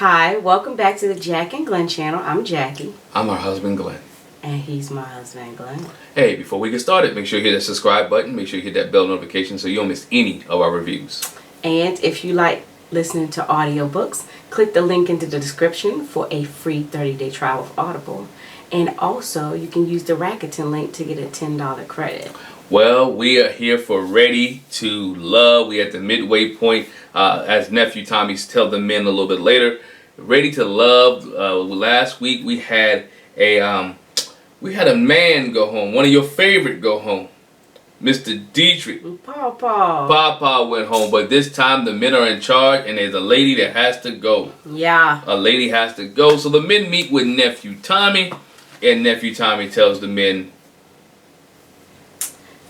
Hi, welcome back to the Jack and Glen channel. I'm Jackie. I'm our husband, Glen. And he's my husband, Glen. Hey, before we get started, make sure you hit that subscribe button. Make sure you hit that bell notification so you don't miss any of our reviews. And if you like listening to audiobooks, click the link into the description for a free 30-day trial of Audible. And also, you can use the Rakuten link to get a $10 credit. Well, we are here for Ready to Love. We at the midway point, as nephew Tommy's tell the men a little bit later. Ready to Love. Last week we had a man go home. One of your favorite go home, Mr. Dietrich. Papa went home, but this time the men are in charge, and there's a lady that has to go. Yeah. A lady has to go. So the men meet with nephew Tommy, and nephew Tommy tells the men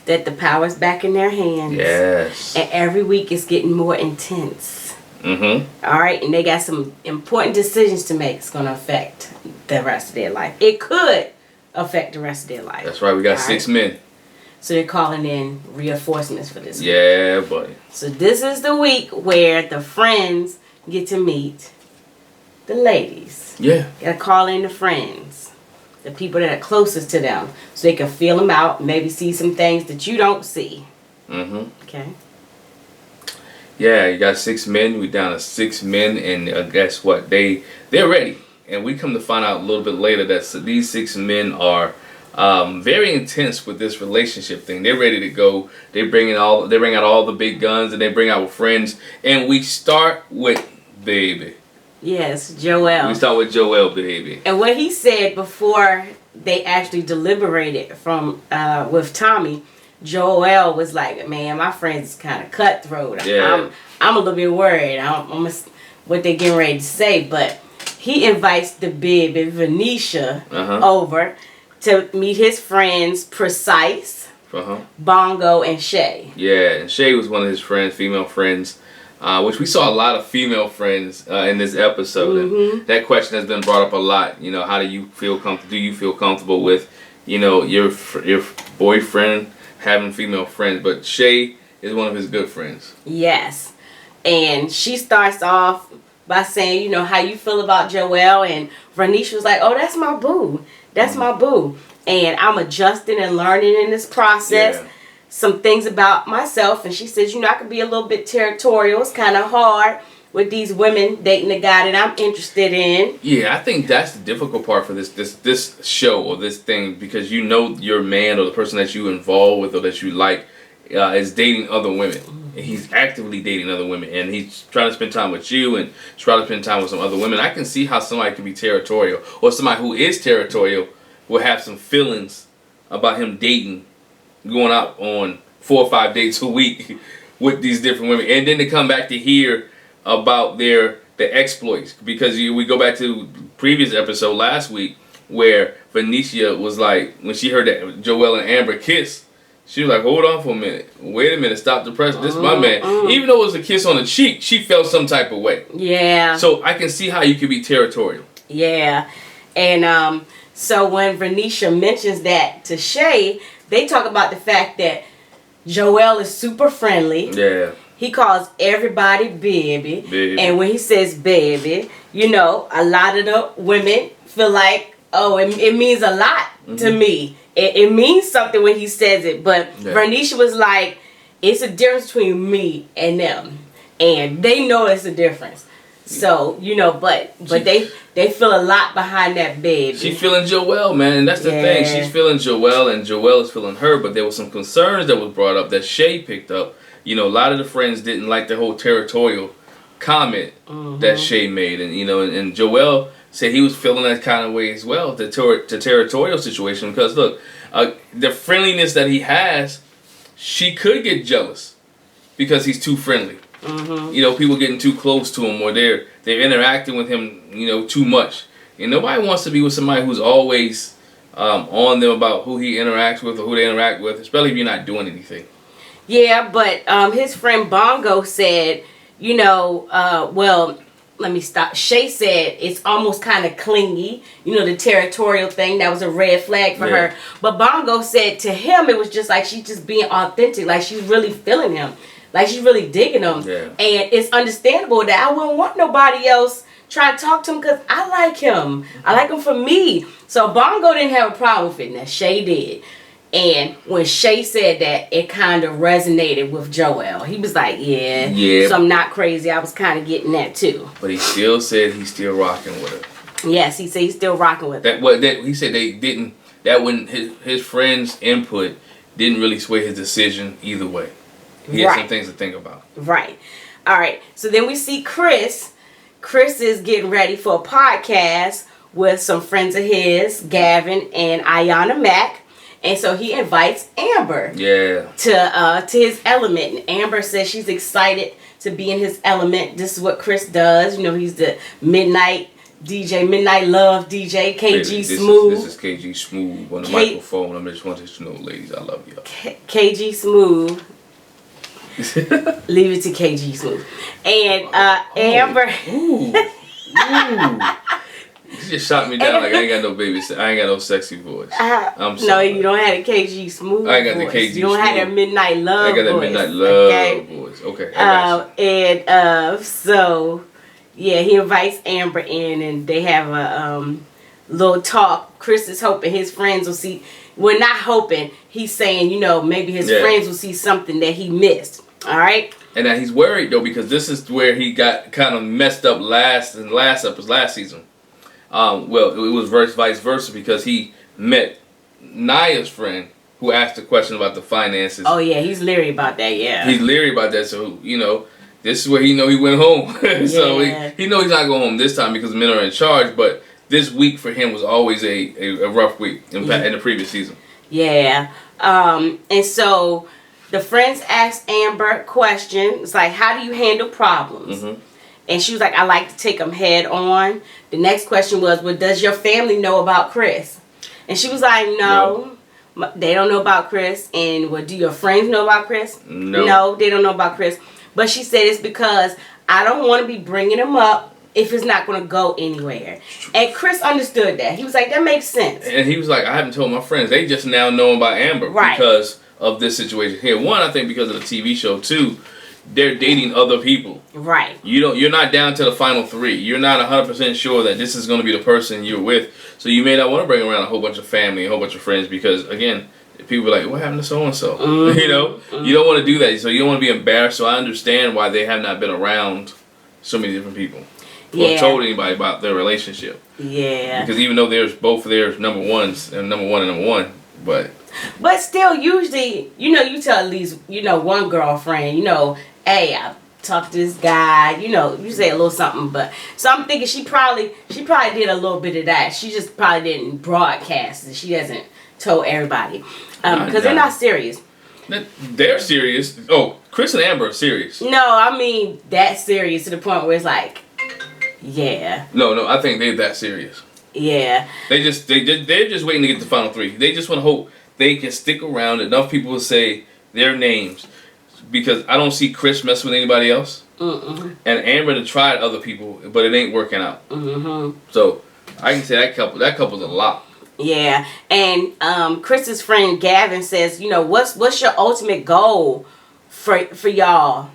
that the power's back in their hands. Yes. And every week it's getting more intense. Mm-hmm. All right, and they got some important decisions to make. It's going to affect the rest of their life. It could affect the rest of their life. That's right. We got 6 men. So they're calling in reinforcements for this week. Yeah, buddy. So this is the week where the friends get to meet the ladies. Yeah. Gotta call in the friends. The people that are closest to them. So they can feel them out. Maybe see some things that you don't see. Mm-hmm. Okay. Yeah, you got 6 men. We're down to 6 men. And guess what? They're ready. And we come to find out a little bit later that these 6 men are very intense with this relationship thing. They're ready to go. They bring out all the big guns, and they bring out friends. And we start with baby. Yes, Joel. We start with Joel, baby. And what he said before they actually deliberated with Tommy, Joel was like, "Man, my friend's kind of cutthroat. Yeah. I'm a little bit worried. I'm what they're getting ready to say." But he invites the baby Verneashia over to meet his friends Precise, Bongo, and Shay. Yeah, and Shay was one of his friends, female friends. Which we saw a lot of female friends in this episode. Mm-hmm. And that question has been brought up a lot. You know, how do you feel comfortable? Do you feel comfortable with, you know, your boyfriend having female friends? But Shay is one of his good friends. Yes, and she starts off by saying, you know, how you feel about Joel, and Verneashia was like, "Oh, that's my boo. That's my boo." And I'm adjusting and learning in this process. Yeah. Some things about myself, and she says, you know, I could be a little bit territorial. It's kind of hard with these women dating a guy that I'm interested in. Yeah, I think that's the difficult part for this show or this thing, because you know your man or the person that you involved with or that you like is dating other women. And he's actively dating other women, and he's trying to spend time with you and trying to spend time with some other women. I can see how somebody can be territorial, or somebody who is territorial will have some feelings about him dating, going out on 4 or 5 dates a week with these different women, and then to come back to hear about the exploits. Because we go back to previous episode last week where Verneashia was like, when she heard that Joel and Amber kiss, she was like, "Hold on for a minute, wait a minute, stop the press. This is my man." Even though it was a kiss on the cheek, she felt some type of way. Yeah. So I can see how you could be territorial. Yeah, and so when Verneashia mentions that to Shay, they talk about the fact that Joel is super friendly. Yeah. He calls everybody baby. Baby. And when he says baby, you know, a lot of the women feel like, oh, it means a lot to me. It means something when he says it. But Verneashia was like, it's a difference between me and them. And they know it's a difference. So, you know, but they feel a lot behind that baby. She's feeling Joel, man, and that's the thing. She's feeling Joel, and Joel is feeling her. But there was some concerns that was brought up that Shay picked up. You know, a lot of the friends didn't like the whole territorial comment that Shay made, and you know, and Joel said he was feeling that kind of way as well, the territorial situation. Because look, the friendliness that he has, she could get jealous because he's too friendly. You know, people getting too close to him, or they're interacting with him, you know, too much. And nobody wants to be with somebody who's always on them about who he interacts with or who they interact with, especially if you're not doing anything. Yeah, but his friend Bongo said, you know, well, let me stop. Shay said it's almost kind of clingy, you know, the territorial thing. That was a red flag for her. But Bongo said to him, it was just like she's just being authentic, like she's really feeling him. Like she's really digging him. Yeah. And it's understandable that I wouldn't want nobody else try to talk to him because I like him. I like him for me. So Bongo didn't have a problem with it. Now Shay did. And when Shay said that, it kind of resonated with Joel. He was like, yeah. So I'm not crazy. I was kind of getting that too. But he still said he's still rocking with her. Yes, he said he's still rocking with her. He said they didn't. That when his friend's input didn't really sway his decision either way. He had some things to think about. Right. All right. So then we see Chris. Chris is getting ready for a podcast with some friends of his, Gavin and Ayana Mack. And so he invites Amber to his element. And Amber says she's excited to be in his element. This is what Chris does. You know, he's the midnight DJ, Midnight Love DJ, KG Smooth. This is KG Smooth on the microphone. I just wanted to know, ladies, I love y'all. KG Smooth. Leave it to KG Smooth. And Amber. Ooh. You just shot me down like I ain't got no baby. I ain't got no sexy voice. I'm sorry. No, you don't have a KG Smooth. I ain't got voice. The KG You don't have that Midnight Love voice. I got that Midnight Love voice. Okay. And so yeah, he invites Amber in, and they have a little talk. Chris is hoping his friends will see. Well, not hoping. He's saying, you know, maybe his friends will see something that he missed. All right. And now he's worried though, because this is where he got kind of messed up last season. Well, it was vice versa, because he met Naya's friend who asked a question about the finances. Oh yeah, he's leery about that. Yeah, he's leery about that. So you know, this is where he went home. So he know he's not going home this time because men are in charge. But this week for him was always a rough week in the previous season. Yeah, and so the friends asked Amber questions like, "How do you handle problems?" Mm-hmm. And she was like, I like to take them head on. The next question was, well, does your family know about Chris? And she was like, no. They don't know about Chris. And well, do your friends know about Chris? No, they don't know about Chris. But she said it's because I don't want to be bringing him up if it's not going to go anywhere. And Chris understood that. He was like, that makes sense. And he was like, I haven't told my friends. They just now know about Amber because of this situation here. One, I think because of the TV show. Two, they're dating other people. Right. You're not down to the final three. You're not 100% sure that this is going to be the person you're with. So you may not want to bring around a whole bunch of family, a whole bunch of friends, because again, people are like, what happened to so and so? You know, you don't want to do that. So you don't want to be embarrassed. So I understand why they have not been around so many different people or told anybody about their relationship. Yeah. Because even though there's number ones and number one, but still, usually, you tell at least, one girlfriend, hey, I talked to this guy, you say a little something, but so I'm thinking she probably did a little bit of that. She just probably didn't broadcast it. She hasn't told everybody because they're not serious. They're serious. Oh, Chris and Amber are serious. No, I mean that serious to the point where it's like, yeah. No, I think they're that serious. Yeah. They're just waiting to get the final three. They just want to hope they can stick around. Enough people will say their names. Because I don't see Chris mess with anybody else. Mm-mm. And Amber had tried other people, but it ain't working out. Mm-hmm. So I can say that couple's a lot. Yeah. And Chris's friend Gavin says, what's your ultimate goal for y'all?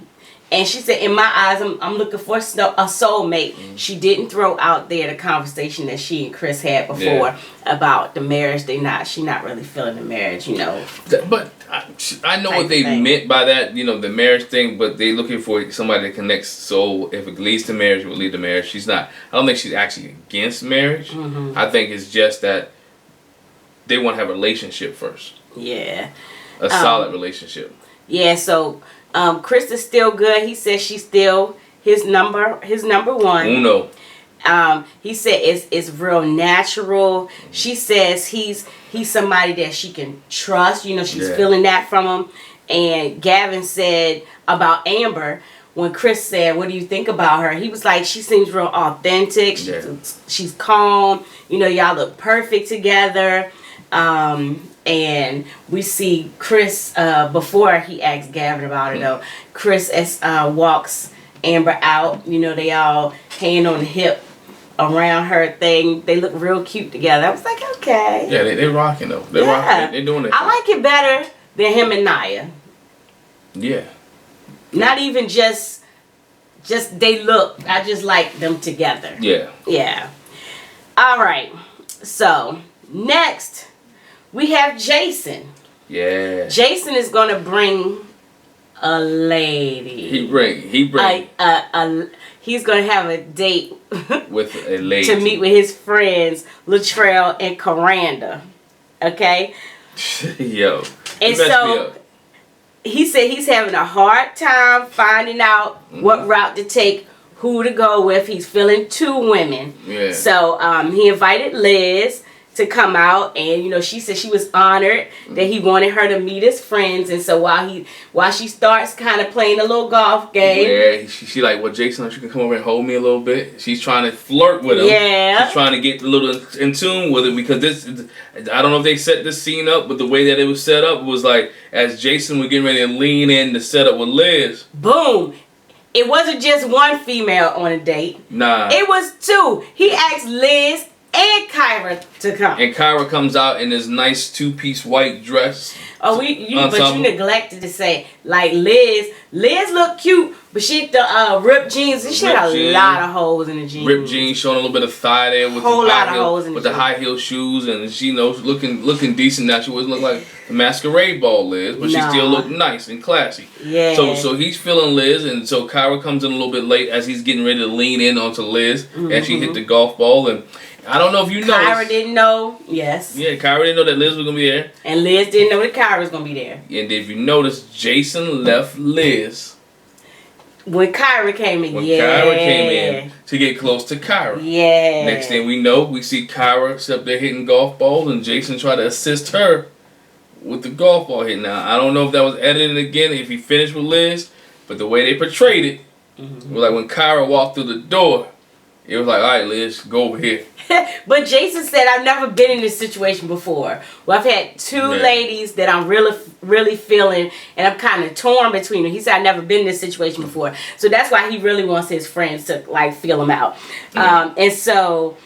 And she said, in my eyes, I'm looking for a soulmate. Mm-hmm. She didn't throw out there the conversation that she and Chris had before about the marriage. She's not really feeling the marriage, But I know what they meant by that, the marriage thing. But they looking for somebody that connects. So if it leads to marriage, it will lead to marriage. I don't think she's actually against marriage. Mm-hmm. I think it's just that they want to have a relationship first. Yeah. A solid relationship. Yeah. So. Chris is still good. He says she's still his number one. Uno. He said it's real natural. She says he's somebody that she can trust. She's feeling that from him. And Gavin said about Amber, when Chris said, what do you think about her? He was like, she seems real authentic. She's calm. Y'all look perfect together. And we see Chris, before he asked Gavin about it though, Chris walks Amber out. They all hand on the hip around her thing. They look real cute together. I was like, okay. Yeah, they're rocking though. They're rocking. They're doing it. I like it better than him and Naya. Yeah. Not even just I just like them together. Yeah. Yeah. All right. So, next, we have Jason. Yeah. Jason is going to bring a lady. He bring. He's going to have a date with a lady to meet with his friends Latrell and Coranda. Okay? Yo. And so he said he's having a hard time finding out what route to take, who to go with. He's feeling 2 women. Yeah. So he invited Liz to come out, and you know, she said she was honored that he wanted her to meet his friends. And so while she starts kind of playing a little golf game, yeah, she like, well, Jason, you can come over and hold me a little bit. She's trying to flirt with him. Yeah, she's trying to get a little in tune with it, because I don't know if they set this scene up, but the way that it was set up was like, as Jason was getting ready to lean in to set up with Liz, boom. It wasn't just one female on a date. Nah. It was 2. He asked Liz and Kyra to come. And Kyra comes out in this nice 2-piece white dress. Oh, but you neglected to say, like, Liz looked cute, but she had the ripped jeans. She had a lot of holes in the jeans. Ripped jeans, showing a little bit of thigh there with the high heel shoes, and she knows looking decent now. She wasn't look like a masquerade ball Liz, but she still looked nice and classy. Yeah. So he's feeling Liz, and so Kyra comes in a little bit late as he's getting ready to lean in onto Liz, and she hit the golf ball. And I don't know if you know. Kyra didn't know. Yes. Yeah, Kyra didn't know that Liz was gonna be there. And Liz didn't know that Kyra was gonna be there. And if you notice, Jason left Liz when Kyra came in. Kyra came in to get close to Kyra. Yeah. Next thing we know, we see Kyra up there hitting golf balls, and Jason try to assist her with the golf ball hit. Now, I don't know if that was edited again, if he finished with Liz, but the way they portrayed it, was like when Kyra walked through the door, it was like, all right, Liz, go over here. But Jason said, I've never been in this situation before. Well, I've had 2 ladies that I'm really feeling, and I'm kind of torn between them. He said, I've never been in this situation before. So that's why he really wants his friends to, like, feel him out. And so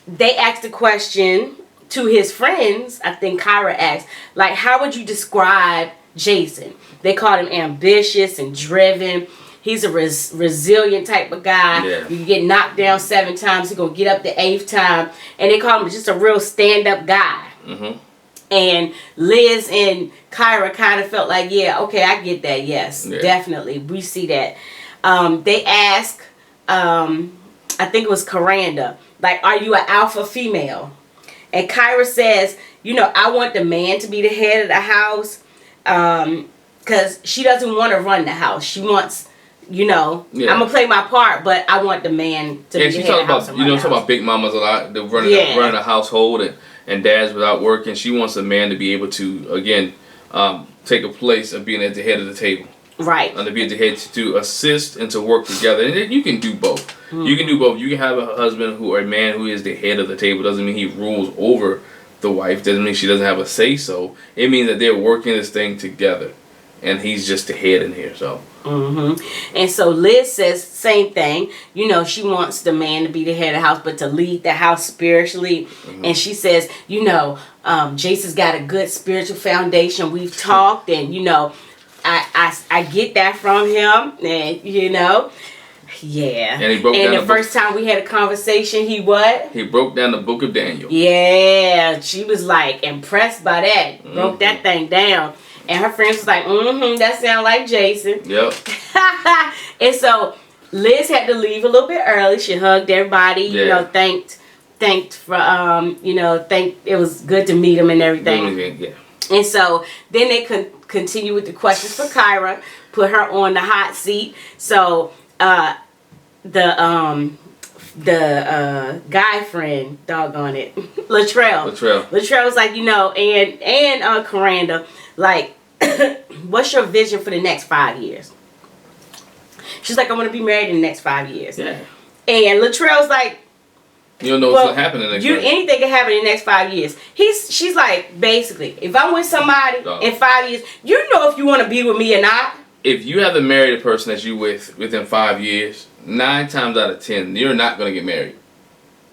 they asked a question to his friends. I think Kyra asked, like, how would you describe Jason? They called him ambitious and driven. He's a resilient type of guy. Yeah. You get knocked down 7 times, he's going to get up the 8th time. And they call him just a real stand-up guy. And Liz and Kyra kind of felt like, yeah, okay, I get that. Yes, definitely. We see that. They ask, I think it was Coranda, like, are you an alpha female? And Kyra says, you know, I want the man to be the head of the house, because she doesn't want to run the house. She wants... You know, I'm gonna play my part, but I want the man to be the head of the house. Talk about big mamas a lot. They're running a household, and dads without work, and she wants a man to be able to, again, take a place of being at the head of the table. Right. And to be at the head to assist and to work together. And you can do both. You can do both. You can have a husband or a man who is the head of the table. Doesn't mean he rules over the wife. Doesn't mean she doesn't have a say so. It means that they're working this thing together. And he's just the head in here, so. And so Liz says same thing. You know, she wants the man to be the head of the house, but to lead the house spiritually. And she says, you know, Jason's got a good spiritual foundation. We've talked, and you know, I get that from him, and you know, yeah. And he broke down the first time we had a conversation, he what? He broke down the book of Daniel. Yeah, she was like impressed by that. Broke that thing down. And her friends was like, that sound like Jason. Yep. And so Liz had to leave a little bit early. She hugged everybody, you know, thanked for, you know, it was good to meet him and everything. Yeah. And so then they continue with the questions for Kyra, put her on the hot seat. So the guy friend, doggone it, Latrell was like, you know, and Coranda, like, what's your vision for the next 5 years? She's like, I want to be married in the next 5 years. Yeah. And Latrell's like, you don't know what's going to happen in the next 5 years. Anything can happen in the next 5 years. She's like, basically, if I'm with somebody in 5 years, you know if you want to be with me or not. If you haven't married a person that you within 5 years, 9 times out of 10, you're not going to get married.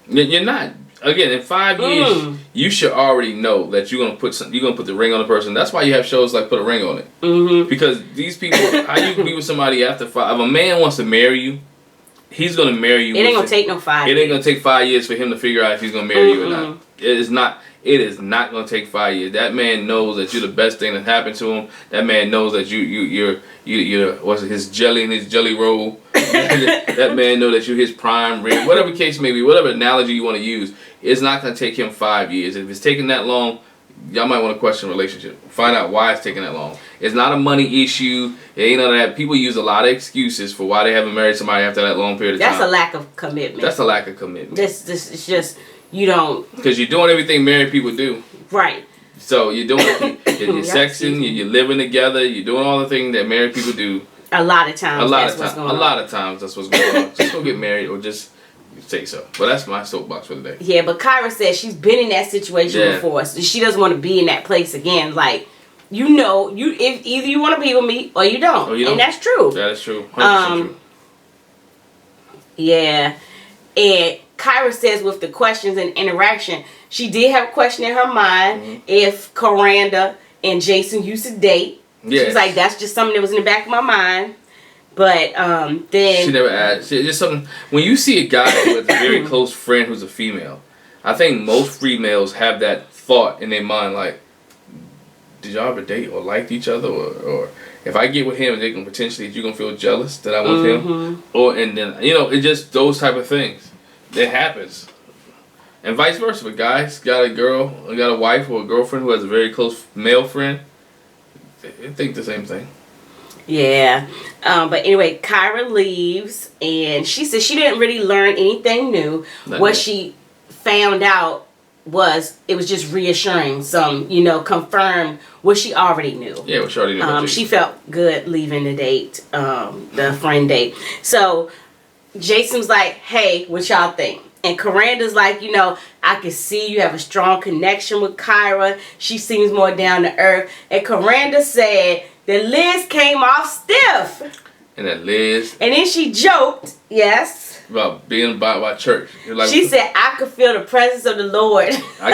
You're not. again, in 5 years, you should already know that you're gonna put the ring on the person. That's why you have shows like Put a Ring on It. Mm-hmm. Because these people, how you can be with somebody after 5? If a man wants to marry you, he's gonna marry you. It ain't gonna take no 5 years. It ain't gonna take 5 years for him to figure out if he's gonna marry you or not. It is not. It is not gonna take 5 years. That man knows that you're the best thing that happened to him. That man knows that you're what's it, his jelly and his jelly roll. That man knows that you're his prime rib. Whatever case may be, whatever analogy you want to use, it's not gonna take him 5 years. If it's taking that long, y'all might want to question the relationship. Find out why it's taking that long. It's not a money issue. It ain't none of that. People use a lot of excuses for why they haven't married somebody after that long period of time. That's a lack of commitment. That's a lack of commitment. This it's just. You don't... Because you're doing everything married people do. Right. So you're doing... You're sexing, you're living together, you're doing all the things that married people do. A lot of times that's what's going on. A lot of times that's what's going on. Just go get married or just say so. But that's my soapbox for the day. Yeah, but Kyra says she's been in that situation before. So she doesn't want to be in that place again. Like, if either you want to be with me or you don't. And that's true. That is true. 100% true. Yeah. And Kyra says with the questions and interaction, she did have a question in her mind if Coranda and Jason used to date. Yes. She was like, that's just something that was in the back of my mind. But then... She never asked. Just something... When you see a guy with a very close friend who's a female, I think most females have that thought in their mind, like, did y'all ever date or liked each other? Or if I get with him, you're going to feel jealous that I'm with him? And then, it's just those type of things. It happens. And vice versa. If a guy's got a wife or a girlfriend who has a very close male friend, they think the same thing. Yeah. But anyway, Kyra leaves, and she said she didn't really learn anything new. What she found out was it was just reassuring, confirm what she already knew. Yeah, what she already knew. She felt good leaving the date, the friend date. So Jason's like, hey, what y'all think? And Coranda's like, I can see you have a strong connection with Kyra. She seems more down to earth. And Coranda said that Liz came off stiff. And that Liz... And then she joked, yes. About being by church. Like, she said, I could feel the presence of the Lord. I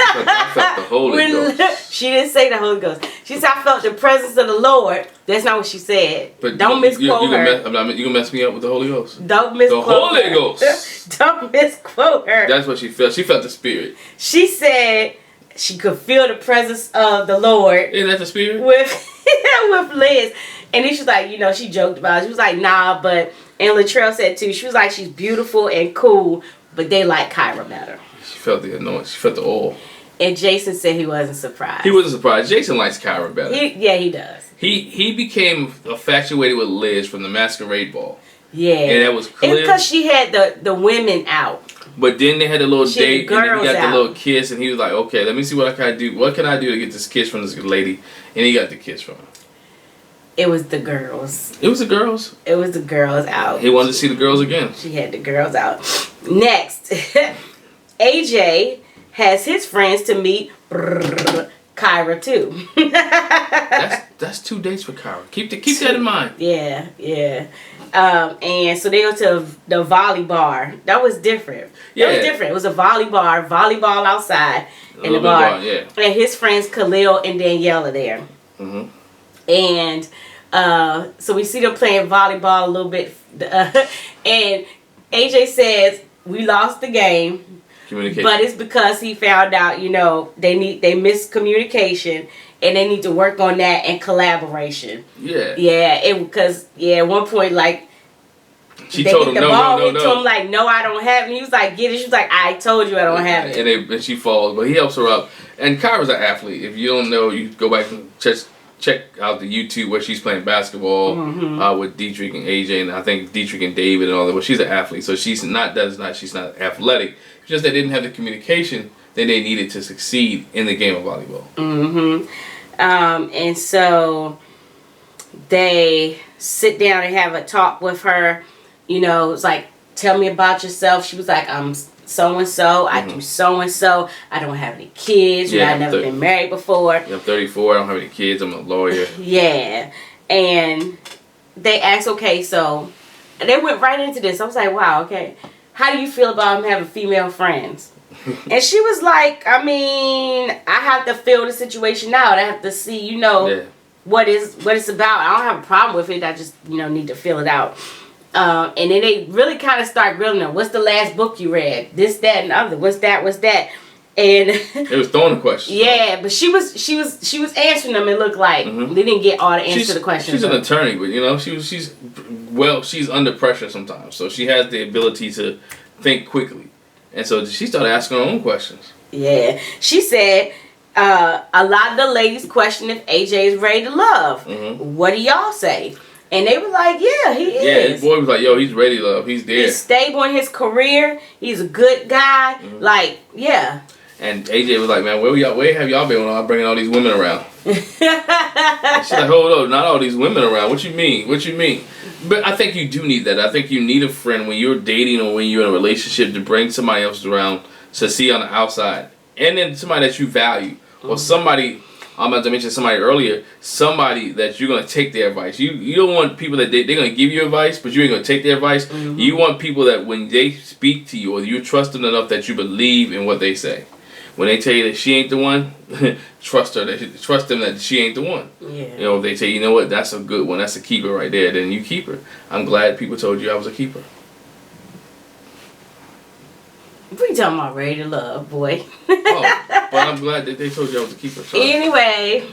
felt the Holy Ghost. She didn't say the Holy Ghost. She said, I felt the presence of the Lord. That's not what she said. But don't misquote her. You gonna mess me up with the Holy Ghost. Don't misquote the Holy Ghost. Don't misquote her. That's what she felt. She felt the Spirit. She said she could feel the presence of the Lord. Isn't that the Spirit? With Liz. And then she was like, she joked about it. She was like, nah, but... And Latrell said too, she was like, she's beautiful and cool, but they like Kyra better. She felt the annoyance. She felt the oil. And Jason said he wasn't surprised. He wasn't surprised. Jason likes Kyra better. He does. He became infatuated with Liz from the masquerade ball. Yeah. And that was clear. It's because she had the women out. But then they had a little date, and then he got out. the little kiss, and he was like, okay, let me see what I can do. What can I do to get this kiss from this lady? And he got the kiss from her. It was the girls. It was the girls? It was the girls out. He wanted to see the girls again. She had the girls out. Next, AJ has his friends to meet Kyra too. That's 2 dates for Kyra. Keep that in mind. Yeah. And so they go to the volley bar. That was different. That was different. It was a volleyball outside in the bar. And his friends Khalil and Danielle are there. Mm-hmm. And so we see them playing volleyball a little bit. And AJ says, we lost the game. But it's because he found out, they missed communication. And they need to work on that and collaboration. Yeah. Yeah, because at one point, like, she told him, no. To him, like, no, I don't have it. And he was like, get it. She was like, I told you I don't have it. And she falls, but he helps her up. And Kyra's an athlete. If you don't know, you go back and check out the YouTube where she's playing basketball with Dietrich and AJ, and I think Dietrich and David and all that. But she's an athlete, so she's not athletic. It's just they didn't have the communication that they needed to succeed in the game of volleyball. And so they sit down and have a talk with her. It's like, tell me about yourself. She was like, I'm so-and-so. I do so-and-so. I don't have any kids. I've never been married before. I'm 34. I don't have any kids. I'm a lawyer. Yeah. And they asked, okay, so they went right into this. I was like, wow, okay. How do you feel about him having female friends? And she was like, I mean, I have to feel the situation out. I have to see, you know, what it's about. I don't have a problem with it. I just, you know, need to feel it out. And then they really kind of start grilling her. What's the last book you read? This, that, and other. What's that? And it was throwing the questions. Yeah, but she was answering them. It looked like they didn't get all the answers to the questions. She's an attorney, but you know, she's under pressure sometimes, so she has the ability to think quickly, and so she started asking her own questions. Yeah, she said a lot of the ladies question if AJ is ready to love. What do y'all say? And they were like, yeah, he is. Yeah, his boy was like, yo, he's ready to love. He's there. He's stable in his career. He's a good guy. Like, yeah. And AJ was like, man, where have y'all been when I'm bringing all these women around? She's like, hold up, not all these women around. What you mean? But I think you do need that. I think you need a friend when you're dating or when you're in a relationship to bring somebody else around to see on the outside. And then somebody that you value. Or somebody, I'm about to mention somebody earlier, somebody that you're going to take their advice. You don't want people that they're going to give you advice, but you ain't going to take their advice. You want people that when they speak to you or you trust them enough that you believe in what they say. When they tell you that she ain't the one, trust them that she ain't the one. Yeah. You know, if they tell you, you know what, that's a good one, that's a keeper right there, then you keep her. I'm glad people told you I was a keeper. We talking about ready to love, boy. But I'm glad that they told you I was a keeper. Sorry. Anyway,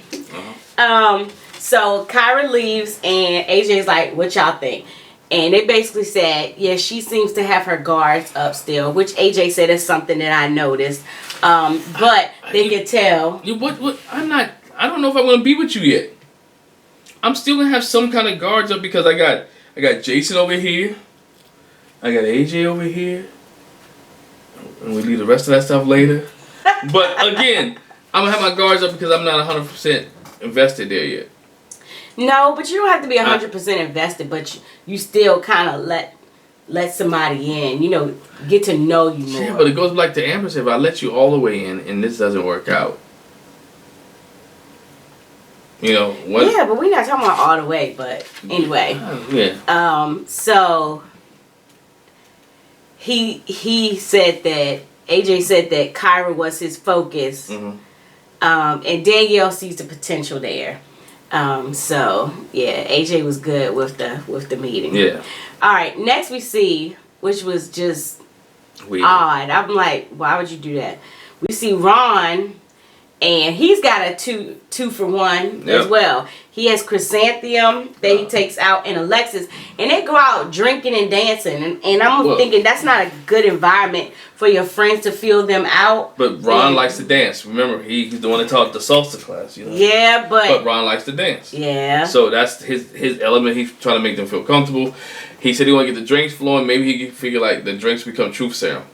so Kyra leaves and AJ's like, what y'all think? And they basically said, yeah, she seems to have her guards up still, which AJ said is something that I noticed. But they could tell. What? I don't know if I'm gonna be with you yet. I'm still gonna have some kind of guards up because I got Jason over here. I got AJ over here. And we leave the rest of that stuff later. But again, I'm gonna have my guards up because I'm not 100% invested there yet. No, but you don't have to be 100% invested, but you still kind of let somebody in, you know, get to know you more. Yeah, but it goes like to Amber said, if I let you all the way in and this doesn't work out. You know, what? Yeah, but we're not talking about all the way, but anyway. Yeah. So he said that, AJ said that Kyra was his focus. And Danielle sees the potential there. So yeah, AJ was good with the meeting. Yeah. All right, next we see, which was just weird. Odd. I'm like, why would you do that? We see Ron, and he's got a two for one as well. He has Chrisantheium that he takes out, and Alexis, and they go out drinking and dancing, and I'm thinking that's not a good environment for your friends to feel them out. But Ron likes to dance. Remember, he's the one that taught the salsa class. You know? Yeah, but Ron likes to dance. Yeah. So that's his element. He's trying to make them feel comfortable. He said he want to get the drinks flowing. Maybe he can figure like the drinks become truth serum.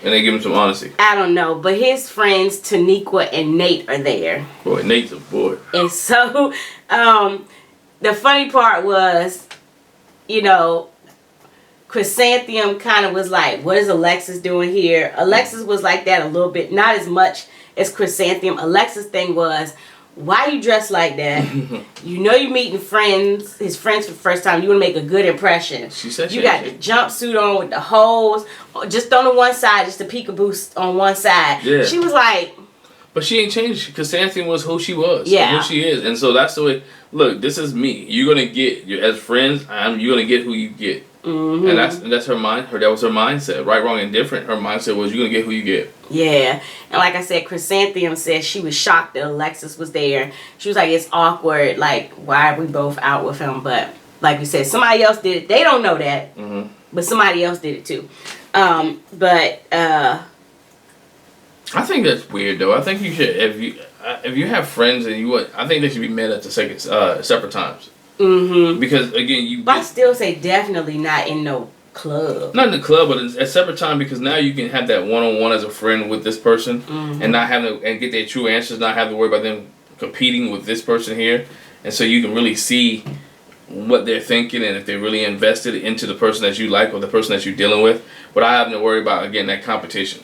And they give him some honesty. I don't know, but his friends Taniqua and Nate are there. Boy, Nate's a boy. And so, the funny part was, you know, Chrisantheium kind of was like, what is Alexis doing here? Alexis was like that a little bit, not as much as Chrisantheium. Alexis' thing was, why you dressed like that? You know you meeting his friends for the first time. You want to make a good impression. She said you got the jumpsuit on with the holes, just on the one side, just the peekaboo on one side. Yeah. She was like... But she ain't changed because Santhia was who she was. Yeah. Who she is. And so that's the way... Look, this is me. You're going to get... As friends, you're going to get who you get. Mm-hmm. And that's her mind. That was her mindset. Right, wrong, and different. Her mindset was you're going to get who you get. Yeah. And like I said, Chrisantheium said she was shocked that Alexis was there. She was like, it's awkward. Like, why are we both out with him? But like we said, somebody else did it. They don't know that. Mm-hmm. But somebody else did it too. I think that's weird though. I think you should, if you have friends and I think they should be met at the separate times. Mm-hmm. Because again, But I still say definitely not in no club. Not in the club, but at separate time because now you can have that one-on-one as a friend with this person, and not have and get their true answers, not have to worry about them competing with this person here, and so you can really see what they're thinking and if they're really invested into the person that you like or the person that you're dealing with, without having to worry about again that competition.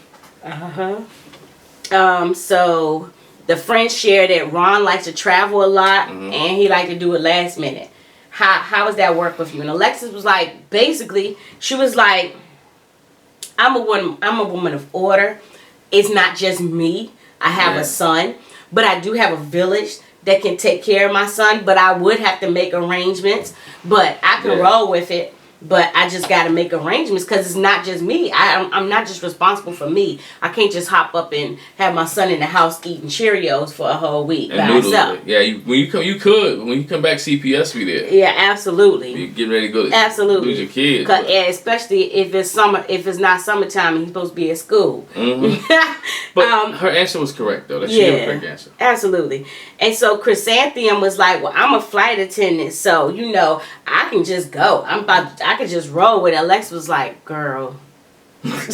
So the friends share that Ron likes to travel a lot, and he likes to do it last minute. How does that work with you? And Alexis was like, basically, she was like, I'm a woman of order. it's not just me. I have a son, but I do have a village that can take care of my son, but I would have to make arrangements, but I can roll with it. But I just got to make arrangements because it's not just me. I'm not just responsible for me. I can't just hop up and have my son in the house eating Cheerios for a whole week by himself. Yeah, when you come back, CPS be there. Yeah, absolutely. You getting ready to go to lose your kids. Especially if it's not summertime and he's supposed to be at school. But her answer was correct though. She gave a correct answer. Absolutely. And so Chrisantheium was like, well, I'm a flight attendant, so I can just go. I could just roll with it. Alexa was like, girl.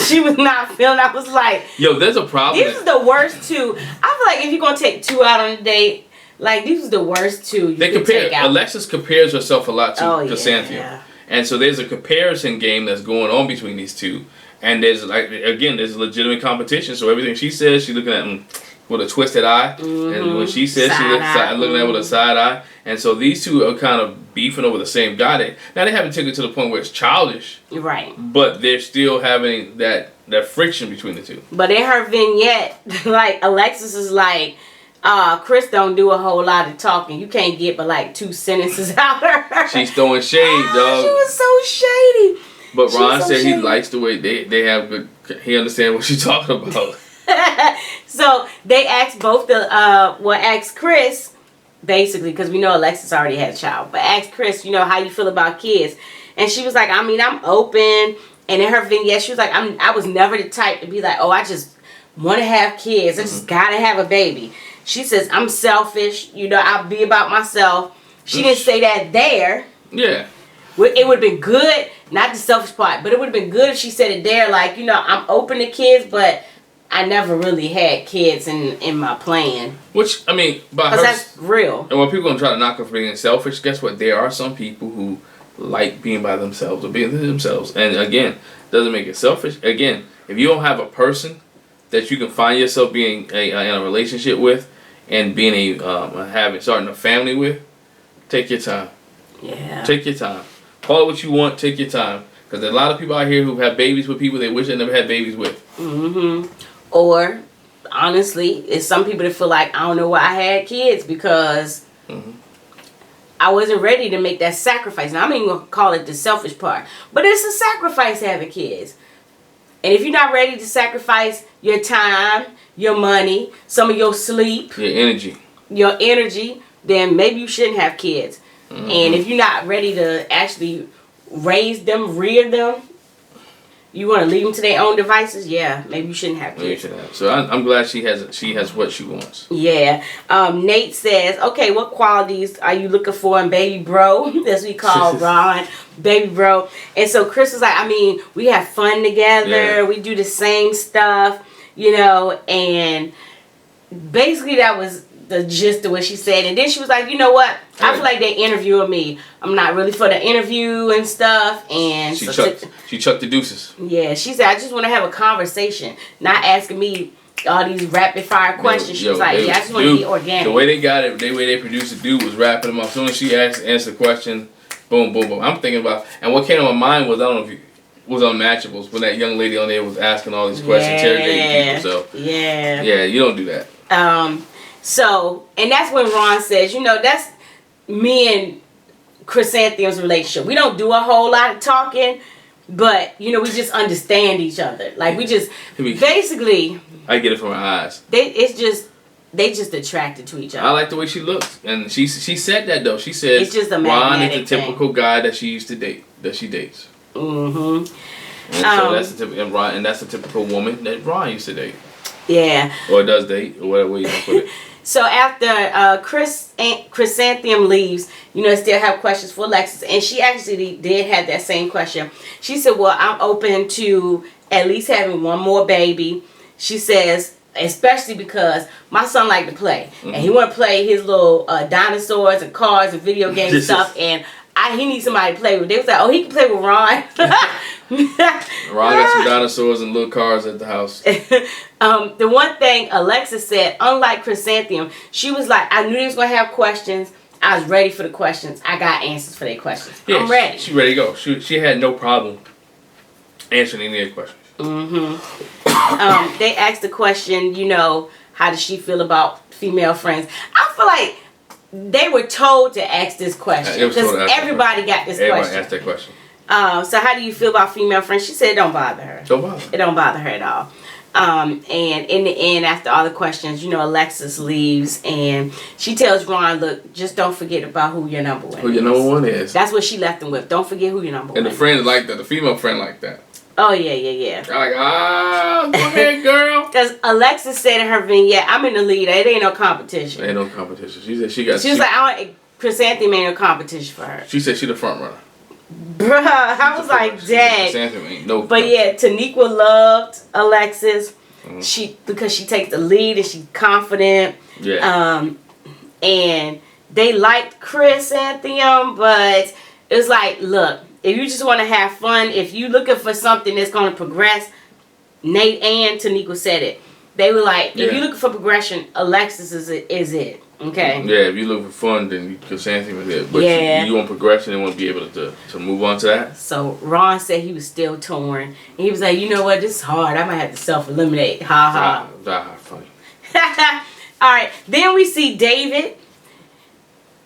She was not feeling. I was like, yo, there's a problem. These are the worst two. I feel like if you're going to take two out on a date, like, these are the worst two you can take out. Alexis compares herself a lot to Chrisantheium. Yeah. And so there's a comparison game that's going on between these two. And there's, there's legitimate competition. So everything she says, she's looking at with a twisted eye. And when she says, she's looking at it with a side eye. And so these two are kind of beefing over the same guy. Now, they haven't taken it to the point where it's childish. Right. But they're still having that friction between the two. But in her vignette, like, Alexis is like, Chris don't do a whole lot of talking. You can't get but like 2 sentences out of her. She's throwing shade, dog. She was so shady. But Ron said he likes the way they have good. He understands what she's talking about. So they asked asked Chris, basically, because we know Alexis already had a child, but asked Chris, how you feel about kids. And she was like, I mean, I'm open. And in her vignette, she was like, I was never the type to be like, oh, I just want to have kids. I just got to have a baby. She says, I'm selfish. I'll be about myself. She didn't say that there. Yeah. It would have been good, not the selfish part, but it would have been good if she said it there, like, I'm open to kids, but I never really had kids in my plan. Which, I mean, because that's real. And when people gonna try to knock her for being selfish, guess what? There are some people who like being by themselves or being themselves. And again, doesn't make it selfish. Again, if you don't have a person that you can find yourself being in a relationship with and being starting a family with, take your time. Yeah. Take your time. Call it what you want. Take your time. Because there's a lot of people out here who have babies with people they wish they never had babies with. Or, honestly, it's some people that feel like, I don't know why I had kids because I wasn't ready to make that sacrifice. Now, I'm not even going to call it the selfish part. But it's a sacrifice having kids. And if you're not ready to sacrifice your time, your money, some of your sleep, your energy, then maybe you shouldn't have kids. And if you're not ready to actually raise them, rear them, you want to leave them to their own devices, maybe you shouldn't have kids. So I'm glad she has what she wants. Yeah. Nate says, okay, what qualities are you looking for in baby bro? As we call Ron, baby bro. And so Chris was like, I mean, we have fun together. Yeah. We do the same stuff, and basically that was the gist of what she said. And then she was like, you know what? I feel like they interviewing me. I'm not really for the interview and stuff. And she chucked the deuces. Yeah, she said, I just want to have a conversation, not asking me all these rapid fire questions. She was like, I just want to be organic. The way they got it, the way they produced the dude was wrapping them up. As soon as she answered the question, boom, boom, boom. I'm thinking about, and what came to my mind was, I don't know if you was Unmatchables when that young lady on there was asking all these questions, interrogating people. So yeah, you don't do that. So, and that's when Ron says, that's me and Chrisantheium's relationship. We don't do a whole lot of talking, but, we just understand each other. Like, we just, basically... I get it from her eyes. They just attracted to each other. I like the way she looks. And she said that, though. She said, it's just a Ron is the typical guy that she used to date, that she dates. And so that's the typical woman that Ron used to date. Yeah. Or does date, or whatever you want to put it. So after Chrisantheium leaves, still have questions for Alexis. And she actually did have that same question. She said, well, I'm open to at least having one more baby. She says, especially because my son liked to play. And he want to play his little dinosaurs and cars and video game stuff. And he needs somebody to play with. They was like, oh, he can play with Ron. Ron got some dinosaurs and little cars at the house. The one thing Alexis said, unlike Chrisantheium, she was like, I knew they was going to have questions. I was ready for the questions. I got answers for their questions. Yeah, I'm ready. She ready to go. She had no problem answering any of their questions. they asked the question, you know, how does she feel about female friends? I feel like they were told to ask this question because everybody got this question. Everybody asked that question. So how do you feel about female friends? She said it don't bother her. Don't bother. It don't bother her at all. And in the end, after all the questions, you know, Alexis leaves and she tells Ron, look, just don't forget about who your number one is. Who your number one is. That's what she left him with. Don't forget who your number one is. And the friends like that. The female friend like that. Oh, yeah. They're like, go ahead, girl. Because Alexis said in her vignette, I'm in the lead. It ain't no competition. Ain't no competition. She said she was like, Chrisantheium ain't no competition for her. She said she the front runner. Bruh, I was like, dang. Chrisantheium ain't no. But yeah, Taniqua loved Alexis. Because she takes the lead and she's confident. Yeah. And they liked Chrisantheium, but it was like, look, if you just want to have fun, if you looking for something that's going to progress, Nate and Taniqua said it. They were like, if you're looking for progression, Alexis is it. Okay. Yeah, if you look for fun, then Chrisantheium is it. But you want progression and want to be able to move on to that. So Ron said he was still torn. And he was like, you know what, this is hard. I might have to self-eliminate. Ha ha. Funny. Alright, then we see David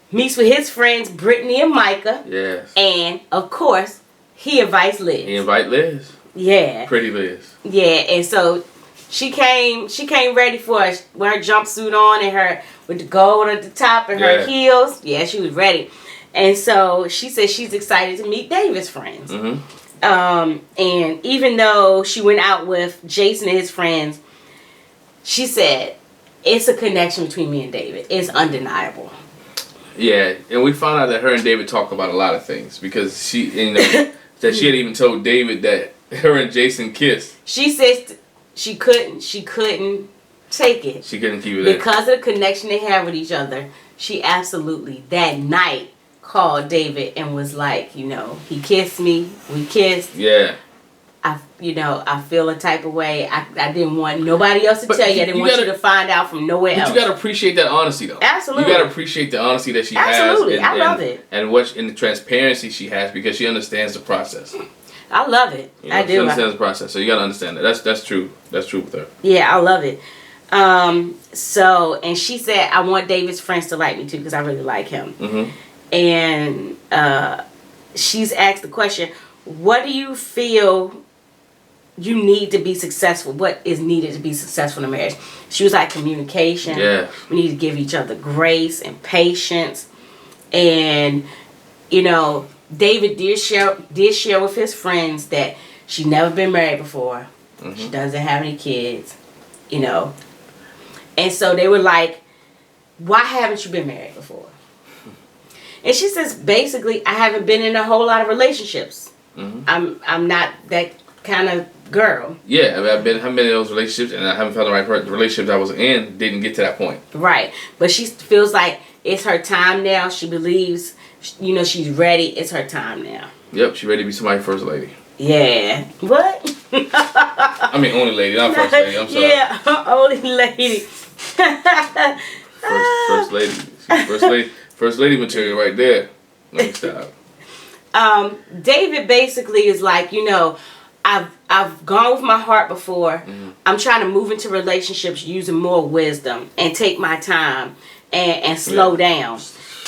meets with his friends Brittany and Micah. Yes. And of course, he invites Liz. He invite Liz. Yeah. Pretty Liz. Yeah, and so she came ready for us with her jumpsuit on and her with the gold at the top and her heels. Yeah, she was ready. And so she said she's excited to meet David's friends. And even though she went out with Jason and his friends, she said it's a connection between me and David. It's undeniable. Yeah, and we found out that her and David talk about a lot of things because she, that she had even told David that her and Jason kissed. She says she couldn't take it. She couldn't keep it in. Because of the connection they had with each other. She absolutely that night called David and was like, you know, he kissed me, we kissed. Yeah. I feel a type of way. I didn't want nobody else to tell you. I didn't want you to find out from nowhere else. But you got to appreciate that honesty, though. Absolutely. You got to appreciate the honesty that she has. Absolutely. I love it. And the transparency she has because she understands the process. I love it. You know, I do. She understands the process. So you got to understand that. That's true. That's true with her. Yeah, I love it. And she said, I want David's friends to like me too because I really like him. And she's asked the question, what do you feel you need to be successful? What is needed to be successful in a marriage? She was like communication. Yeah. We need to give each other grace and patience. And, you know, David did share with his friends that she's never been married before. She doesn't have any kids, you know. And so they were like, why haven't you been married before? And she says, basically, I haven't been in a whole lot of relationships. I'm not that kind of girl. Yeah, I mean, I've been in those relationships and I haven't found the right person. The relationships I was in didn't get to that point. Right. But she feels like it's her time now. She believes, you know, she's ready. It's her time now. Yep, she's ready to be somebody's first lady. Yeah. What? I mean, only lady, not first lady. I'm sorry. Yeah, only lady. First lady. First lady material right there. Let me stop. David basically is like, you know, I've gone with my heart before. I'm trying to move into relationships using more wisdom and take my time and slow down.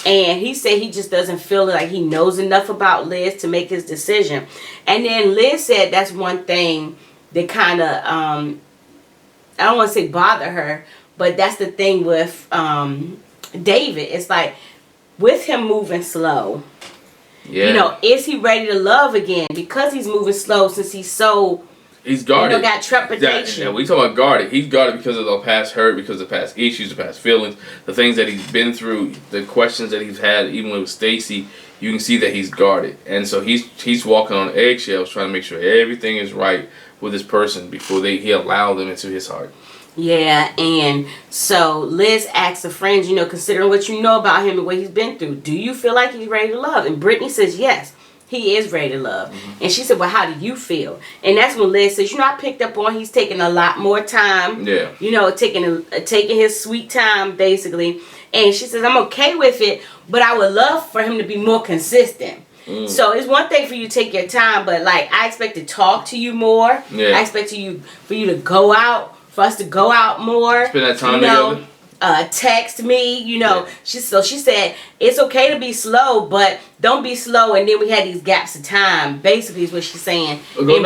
And he said he just doesn't feel like he knows enough about Liz to make his decision. And then Liz said that's one thing that kind of, I don't want to say bother her, but that's the thing with David. It's like, with him moving slow, you know, is he ready to love again? Because he's moving slow since he's guarded. You know, got trepidation. Yeah, we talk about guarded. He's guarded because of the past hurt, because of the past issues, the past feelings, the things that he's been through, the questions that he's had, even with Stacy. You can see that he's guarded, and so he's walking on eggshells, trying to make sure everything is right with this person before he allow them into his heart. Yeah, and so Liz asks her friends, you know, considering what you know about him and what he's been through, do you feel like he's ready to love? And Brittany says, yes, he is ready to love. And she said, well, how do you feel? And that's when Liz says, you know, I picked up on he's taking a lot more time. Yeah. You know, taking his sweet time, basically. And she says, I'm okay with it, but I would love for him to be more consistent. So it's one thing for you to take your time, but like I expect to talk to you more. Yeah. I expect for you to go out, for us to go out more. Spend that time together. Text me, She said it's okay to be slow, but don't be slow. And then we had these gaps of time. Basically, is what she's saying. It goes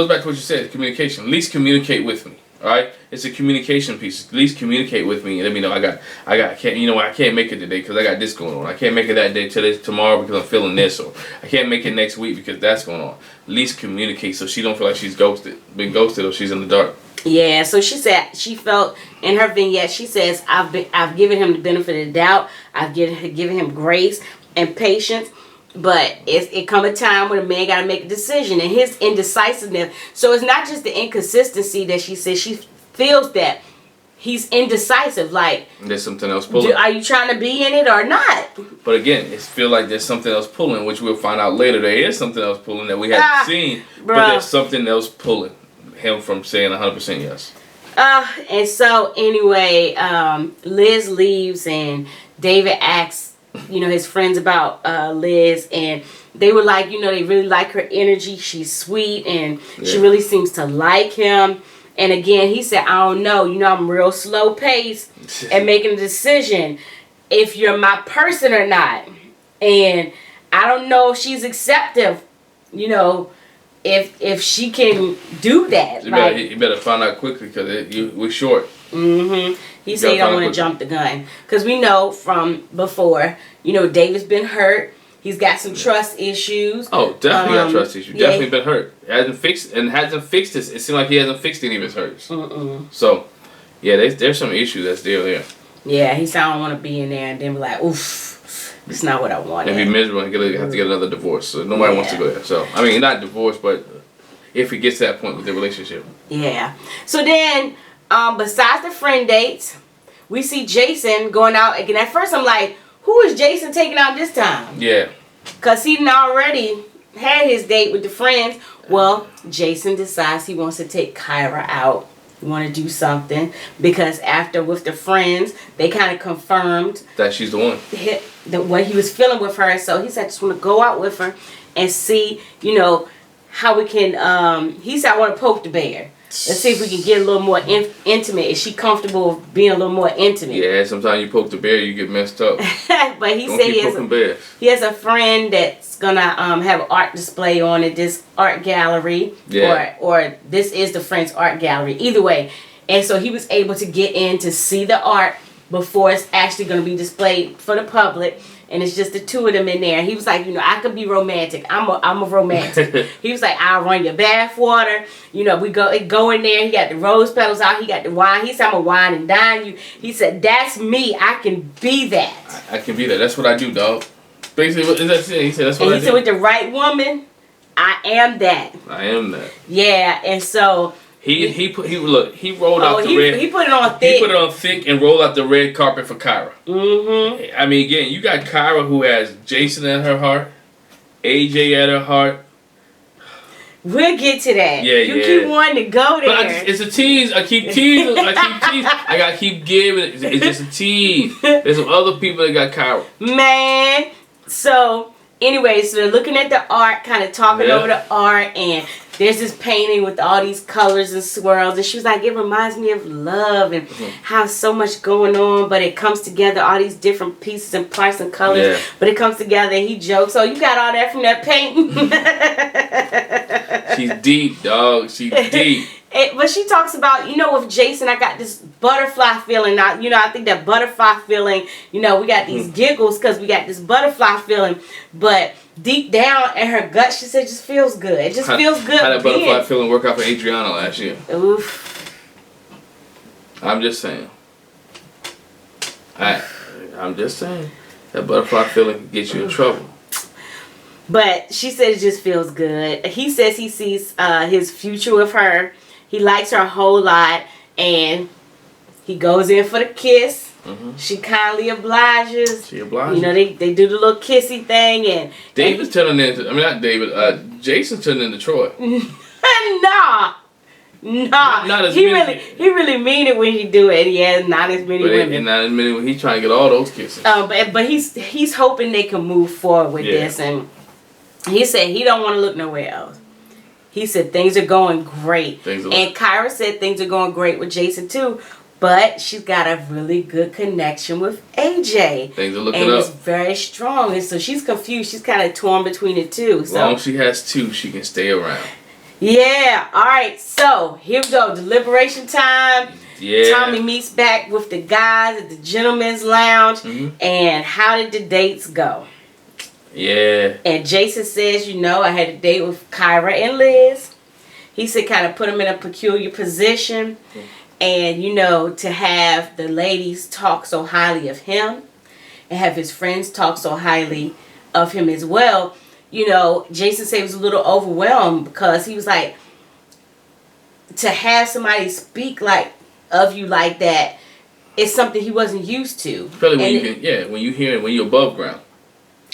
back to what you said. Communication. At least communicate with me. All right, it's a communication piece. At least communicate with me and let me know. I can't make it today because I got this going on. I can't make it that day tomorrow because I'm feeling this, or I can't make it next week because that's going on. At least communicate so she don't feel like she's been ghosted, or she's in the dark. Yeah, so she said she felt in her vignette. She says I've given him the benefit of the doubt. I've given him grace and patience. But it come a time when a man got to make a decision, and his indecisiveness. So it's not just the inconsistency that she says. She feels that he's indecisive. Like, there's something else pulling. Are you trying to be in it or not? But again, it feels like there's something else pulling, which we'll find out later. There is something else pulling that we haven't seen, but there's something else pulling him from saying 100% yes. And so anyway, Liz leaves, and David asks, his friends about Liz, and they were like, they really like her energy. She's sweet, and she really seems to like him. And again, he said, I don't know. I'm real slow paced at making a decision if you're my person or not. And I don't know if she's acceptive, if she can do that. You better find out quickly because we're short. Mm-hmm. He said he don't want to jump the gun. Because we know from before, David's been hurt. He's got some trust issues. Oh, definitely got trust issues. Definitely been hurt. Hasn't fixed this. It seems like he hasn't fixed any of his hurts. So, yeah, there's some issues that's still there. Yeah, he said I don't want to be in there and then be like, oof, it's not what I wanted. And be miserable and have to get another divorce. So nobody wants to go there. So, I mean, not divorce, but if he gets to that point with the relationship. Yeah. So then, besides the friend dates, we see Jason going out again. At first, I'm like, who is Jason taking out this time? Yeah. Because he already had his date with the friends. Well, Jason decides he wants to take Kyra out. He want to do something. Because after with the friends, they kind of confirmed that she's the one. What he was feeling with her. So he said, I just want to go out with her and see, how we can, he said, I want to poke the bear. Let's see if we can get a little more intimate. Is she comfortable with being a little more intimate? Yeah, sometimes you poke the bear, you get messed up. But he said he has a friend that's gonna have an art display on at this art gallery, or this is the friend's art gallery. Either way, and so he was able to get in to see the art before it's actually gonna be displayed for the public. And it's just the two of them in there. He was like, I could be romantic. I'm a romantic. He was like, I'll run your bath water. We go in there. He got the rose petals out. He got the wine. He said, I'm a wine and dine you. He said, that's me. I can be that. I can be that. That's what I do, dog. Basically, what is that saying? He said, that's what I do. And he said, with the right woman, I am that. I am that. Yeah, and so... He rolled out the red. He put it on thick. He put it on thick and rolled out the red carpet for Kyra. Mm-hmm. I mean, again, you got Kyra who has Jason at her heart, AJ at her heart. We'll get to that. Yeah, you keep wanting to go there. But it's a tease. I keep teasing. I gotta keep giving it. It's just a tease. There's some other people that got Kyra. Man, so anyway, so they're looking at the art, kind of talking over the art, and there's this painting with all these colors and swirls, and she was like, it reminds me of love and how so much going on, but it comes together, all these different pieces and parts and colors, but it comes together, and he jokes, oh, you got all that from that painting? She's deep, dog. She's deep. But she talks about, with Jason, I got this butterfly feeling. Now, I think that butterfly feeling, we got these giggles because we got this butterfly feeling. But deep down in her gut, she said it just feels good. It just feels good. How that butterfly feeling work out for Adriana last year? Oof. I'm just saying. I'm just saying. That butterfly feeling gets you in trouble. But she said it just feels good. He says he sees his future with her. He likes her a whole lot, and he goes in for the kiss. Mm-hmm. She kindly obliges. She obliges. They do the little kissy thing, and David's turning into. Not David. Jason's turning into Troy. Nah. Not as many. He really mean it when he do it. Yeah, not as many women. And not as many when he's trying to get all those kisses. But he's hoping they can move forward with this, and He said he don't want to look nowhere else. He said things are going great. And Kyra said things are going great with Jason too. But she's got a really good connection with AJ. Things are looking up. And it's very strong. And so she's confused. She's kind of torn between the two. As long as she has two, she can stay around. Yeah. All right. So here we go. Deliberation time. Yeah. Tommy meets back with the guys at the gentleman's lounge. And how did the dates go? Yeah. And Jason says, you know, I had a date with Kyra and Liz. He said kind of put him in a peculiar position. And, you know, to have the ladies talk so highly of him and have his friends talk so highly of him as well. You know, Jason said he was a little overwhelmed because he was like, to have somebody speak like of you like that is something he wasn't used to. Especially when when you're above ground.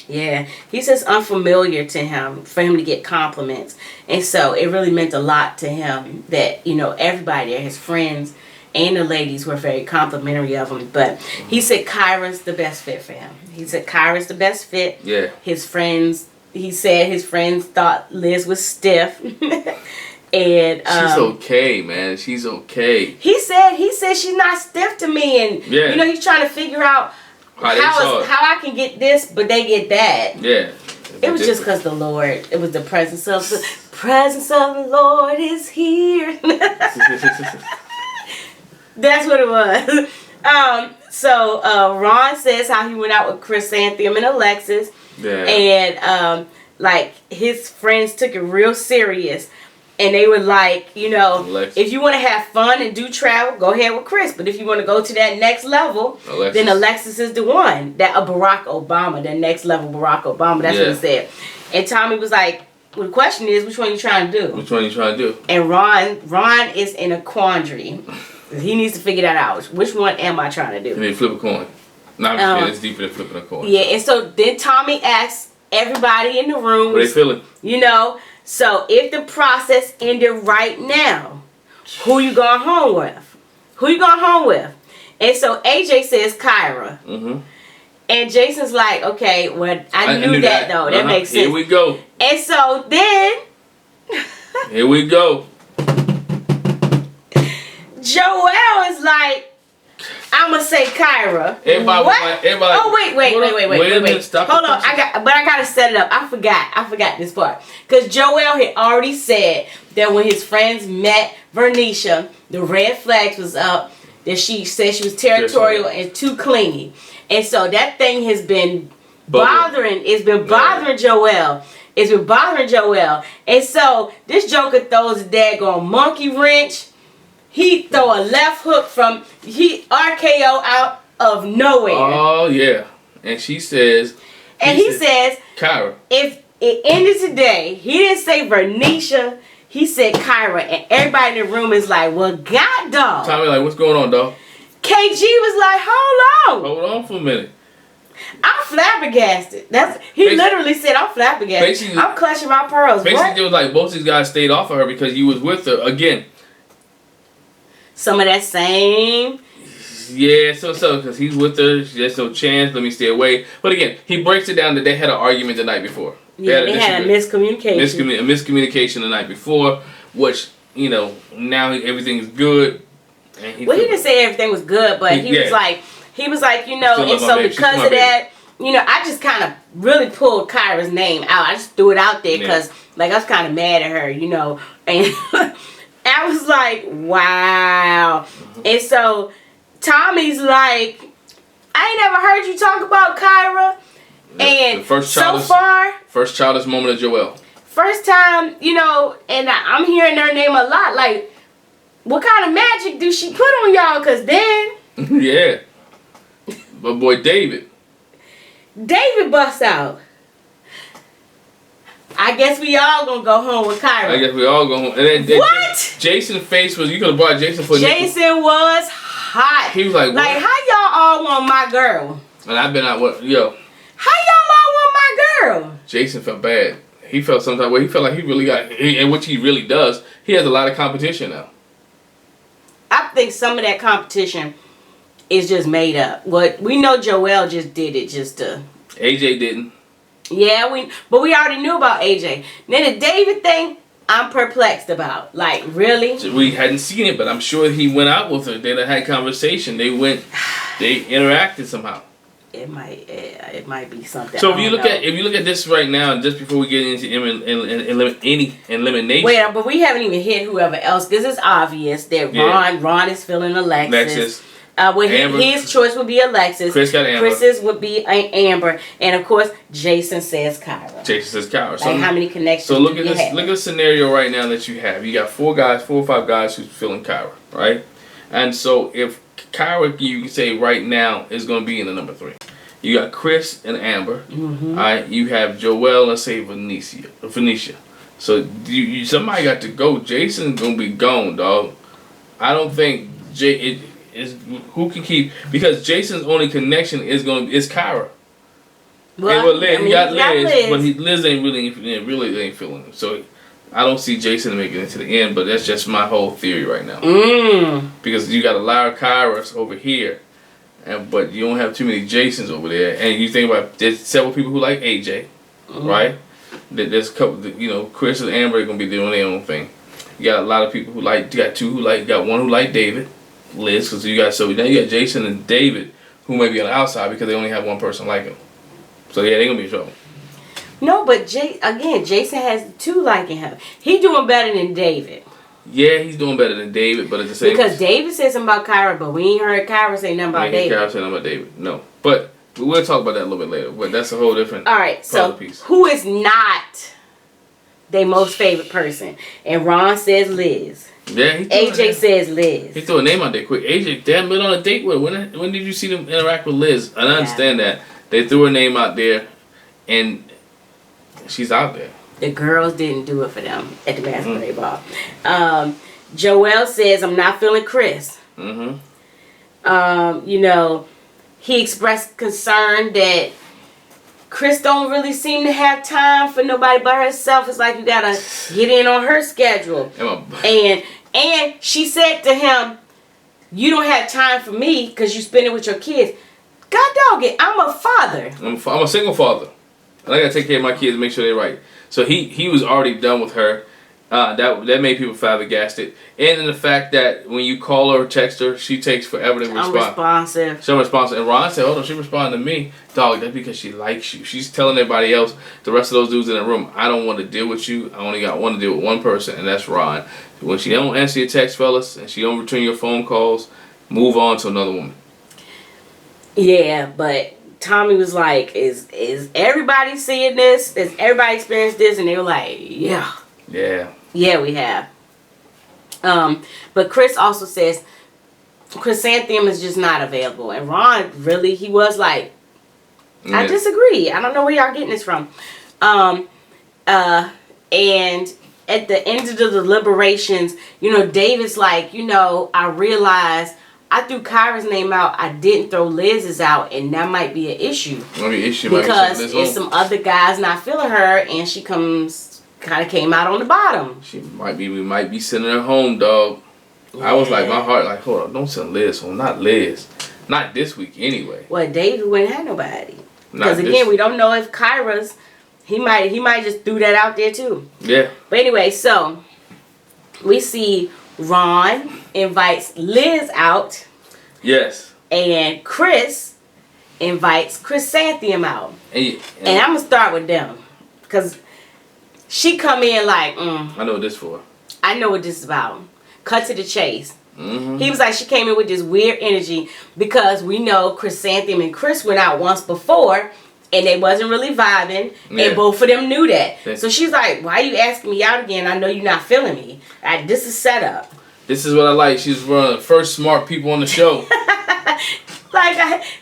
Yeah, he says unfamiliar to him for him to get compliments. And so it really meant a lot to him that, you know, everybody there, his friends and the ladies were very complimentary of him. But he said Kyra's the best fit for him. He said Kyra's the best fit. Yeah. He said his friends thought Liz was stiff. And she's okay, man. She's okay. He said she's not stiff to me. And, you know, he's trying to figure out how I can get this, but they get that. Yeah. It was just because the Lord, it was the presence of the Lord is here. That's what it was. So Ron says how he went out with Chrisantheium and Alexis. Yeah. And like his friends took it real serious. And they were like, you know, if you want to have fun and do travel, go ahead with Chris. But if you want to go to that next level, then Alexis is the one. That Barack Obama, that next level Barack Obama. That's what he said. And Tommy was like, well, the question is, which one are you trying to do? Which one are you trying to do? And Ron is in a quandary. He needs to figure that out. Which one am I trying to do? I mean, flip a coin. No, it's deeper than flipping a coin. Yeah, and so then Tommy asks everybody in the room. What they feeling? You know. So if the process ended right now, who you going home with? Who you going home with? And so AJ says Kyra. And Jason's like, okay, well, I knew that though. That makes sense. Here we go. And so then here we go. Joelle is like, I'm gonna say Kyra. Everybody, oh wait. Hold on, I gotta set it up. I forgot this part. Cause Joelle had already said that when his friends met Verneashia, the red flags was up. That she said she was territorial and too clingy, and so that thing has been bothering. It's been bothering Joelle. It's been bothering Joelle, and so this Joker throws a daggone monkey wrench. He throw a left hook from RKO out of nowhere. Oh yeah, and she says, he says, Kyra. If it ended today, he didn't say Verneashia. He said Kyra, and everybody in the room is like, "Well, God, dog." Tommy, like, what's going on, dog? KG was like, "Hold on. Hold on for a minute." I'm flabbergasted. He literally said, "I'm flabbergasted. I'm clutching my pearls." Basically, it was like both these guys stayed off of her because you was with her again. Some of that same. Yeah, so because he's with her, there's no chance. Let me stay away. But again, he breaks it down that they had an argument the night before. Yeah, they had a miscommunication. A miscommunication the night before, which, you know, now everything is good. And he didn't say everything was good, but he was like, you know, and so because of that, you know, I just kind of really pulled Kyra's name out. I just threw it out there because, like, I was kind of mad at her, you know, and I was like, wow. And so Tommy's like, I ain't never heard you talk about Kyra. And the first childish moment of Joelle. First time, you know, and I'm hearing her name a lot. Like, what kind of magic do she put on y'all? Because then... yeah. But boy, David busts out. I guess we all gonna go home with Kyra. I guess we all go home. And then, what? Jason's face was, you could have brought Jason for Jason was hot. He was like, what? Like, how y'all all want my girl? And I've been out, yo. How y'all all want my girl? Jason felt bad. He felt some type of way. He felt like he really got, and which he really does, he has a lot of competition now. I think some of that competition is just made up. What we know, Joelle just did it just to. AJ didn't. Yeah, but we already knew about AJ. Then the David thing, I'm perplexed about. Like, really? So we hadn't seen it, but I'm sure he went out with her. They had conversation. They interacted somehow. It might be something. So if you look at this right now, just before we get into any elimination. Wait, but we haven't even hit whoever else. This is obvious that Ron is feeling Alexis. His choice would be Alexis. Chris got Amber. Chris's would be Amber, and of course Jason says Kyra. So how many connections? So look at this. Look at the scenario right now that you have. You got 4 or 5 guys who's feeling Kyra, right? And so if Kyra, you can say right now, is going to be in the number 3. You got Chris and Amber. Mm-hmm. All right. You have Joelle and say Verneashia. So somebody got to go. Jason's going to be gone, dog. I don't think who can keep, because Jason's only connection is Kyra. Well, Liz, you got Liz, but Liz ain't really ain't feeling him. So I don't see Jason making it to the end, but that's just my whole theory right now. Because you got a lot of Kyras over here, but you don't have too many Jasons over there. And you think about, there's several people who like AJ, right? There's a couple, Chris and Amber are gonna be doing their own thing. You got a lot of people who like. You got one who like David, Liz. Because now you got Jason and David who may be on the outside because they only have one person like him. So yeah, they're gonna be in trouble. No, but Jason has 2 liking him. He doing better than David. Yeah, he's doing better than David, but at the same because David said something about Kyra, but we ain't heard Kyra say nothing about David. Kyra say nothing about David. No, but we'll talk about that a little bit later. But that's a whole different. All right, so piece. Who is not their most favorite person? And Ron says Liz. Yeah, AJ says Liz. He threw a name out there quick. AJ, damn, been on a date with her. When did you see them interact with Liz? And I understand that they threw her name out there, and she's out there. The girls didn't do it for them at the masquerade ball. Joelle says, I'm not feeling Chris. He expressed concern that Chris don't really seem to have time for nobody but herself. It's like you gotta get in on her schedule. And she said to him, you don't have time for me because you spend it with your kids. God dog it, I'm a father. I'm a single father. And I gotta take care of my kids and make sure they're right. So he was already done with her. That made people flabbergasted. And in the fact that when you call her or text her, she takes forever to respond. Unresponsive. She's unresponsive. And Ron said, hold on, she responded to me. Dog, that's because she likes you. She's telling everybody else, the rest of those dudes in the room, I don't want to deal with you. I only want to deal with one person, and that's Ron. When she don't answer your text, fellas, and she don't return your phone calls, move on to another woman. Yeah, but Tommy was like, is everybody seeing this? Does everybody experience this? And they were like, yeah. Yeah, we have. But Chris also says Chrisantheium is just not available. And Ron, really, he was like, I disagree. I don't know where y'all getting this from. And at the end of the deliberations, David's like, I realized I threw Kyra's name out. I didn't throw Liz's out, and that might be an issue. Because if some other guys not feeling her, and she kind of came out on the bottom. We might be sending her home, dog. Yeah. I was like, my heart, like, hold on, don't send Liz home. Not Liz. Not this week, anyway. Well, David wouldn't have nobody. Because again, we don't know if Kyra's. He might just threw that out there too. Yeah. But anyway, so we see Ron invites Liz out. Yes. And Chris invites Chrisantheium out. And I'm going to start with them. Because she come in like, I know what this for. I know what this is about. Cut to the chase. Mm-hmm. He was like, she came in with this weird energy because we know Chrisantheium and Chris went out once before and they wasn't really vibing, and both of them knew that. So she's like, why are you asking me out again? I know you're not feeling me. This is set up. This is what I like. She's one of the first smart people on the show.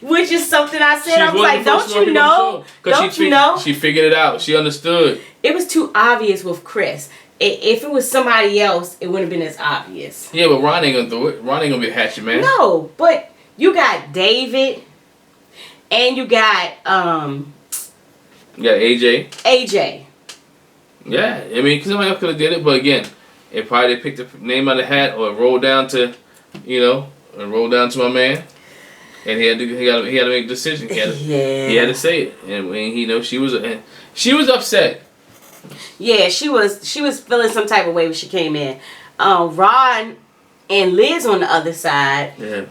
Which is something I said. I was like, don't you know? Don't you know? She figured it out. She understood. It was too obvious with Chris. If it was somebody else, it wouldn't have been as obvious. Yeah, but Ron ain't gonna do it. Ron ain't gonna be a hatchet man. No, but you got David, and you got AJ. AJ. Yeah, I mean, because somebody else could have did it, but again, it probably picked the name out of the hat or rolled down to, rolled down to my man. And he had to make a decision. He had to say it. And when she was upset. Yeah, she was feeling some type of way when she came in. Ron and Liz on the other side. Yeah.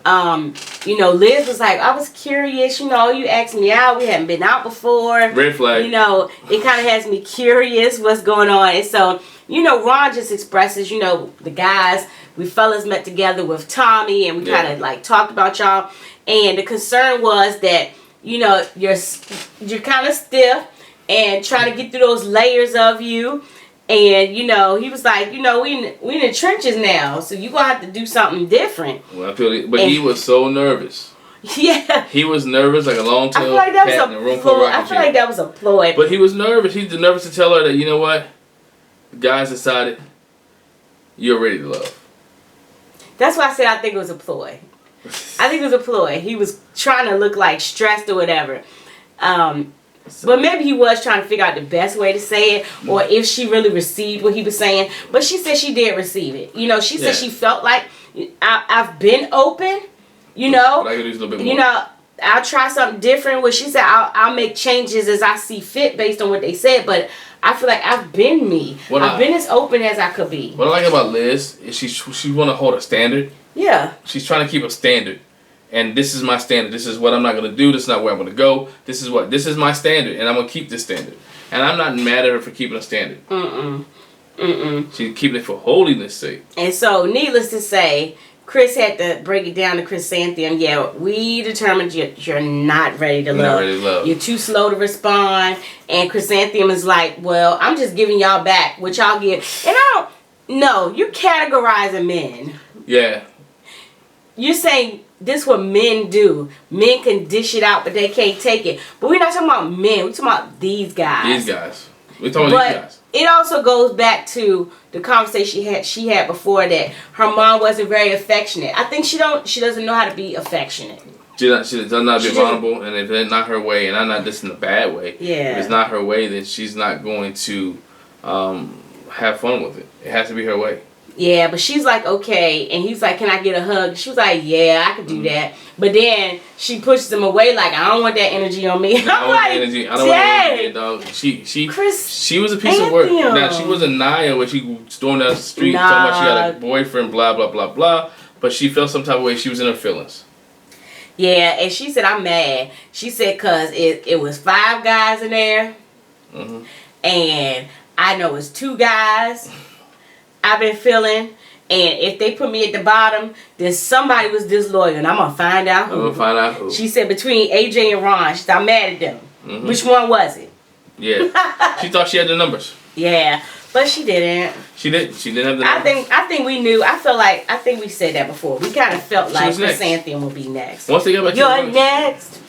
Liz was like, I was curious, you asked me out, we hadn't been out before. Red flag. It kind of has me curious what's going on. And so, Ron just expresses, the guys, we fellas met together with Tommy and we kind of like talked about y'all. And the concern was that, you're kind of stiff and trying to get through those layers of you. And, he was like, we in the trenches now, so you going to have to do something different. Well, I feel it, but he was so nervous. Yeah. He was nervous like a long-tailed cat in a room full of rocking chairs. I feel like that was a ploy. But he was nervous. He's nervous to tell her that, you know what? The guys decided you're ready to love. That's why I said I think it was a ploy. I think it was a ploy. He was trying to look like stressed or whatever. But maybe he was trying to figure out the best way to say it, or if she really received what he was saying. But she said she did receive it. She said she felt like I've been open. But I could use a little bit more. I'll try something different. Well, she said I'll make changes as I see fit based on what they said. But I feel like I've been me. I've been as open as I could be. What I like about Liz is she want to hold a standard. Yeah. She's trying to keep a standard. And this is my standard. This is what I'm not going to do. This is not where I'm going to go. This is my standard. And I'm going to keep this standard. And I'm not mad at her for keeping a standard. She's keeping it for holiness' sake. And so, needless to say, Chris had to break it down to Chrisantheium. Yeah, we determined you're not ready to love. Not ready to love. You're too slow to respond. And Chrisantheium is like, well, I'm just giving y'all back what y'all give. And I don't know. You're categorizing men. Yeah. You're saying this is what men do. Men can dish it out, but they can't take it. But we're not talking about men. We're talking about these guys. These guys. We're talking about these guys. It also goes back to the conversation she had before that her mom wasn't very affectionate. I think she doesn't know how to be affectionate. She does not be vulnerable, and if it's not her way, and I'm not just in a bad way. Yeah. If it's not her way, then she's not going to have fun with it. It has to be her way. Yeah, but she's like, okay. And he's like, can I get a hug? She was like, yeah, I could do that. But then she pushes him away like, I don't want that energy on me. I don't want that energy. I don't want that energy, dog. She was a piece of work. Now, she wasn't Naya where she stormed down the street talking about she had a boyfriend, blah, blah, blah, blah. But she felt some type of way. She was in her feelings. Yeah, and she said, I'm mad. She said, because it was 5 guys in there. And I know it's 2 guys I've been feeling, and if they put me at the bottom, then somebody was disloyal, and I'm gonna find out who. I'm gonna find out who. She said between AJ and Ron, she said I'm mad at them. Which one was it? Yeah, she thought she had the numbers. Yeah, but she didn't. She didn't have the numbers. I think we knew. I think we said that before. We kind of felt like Chrisantheium will be next. Once they got back You're next.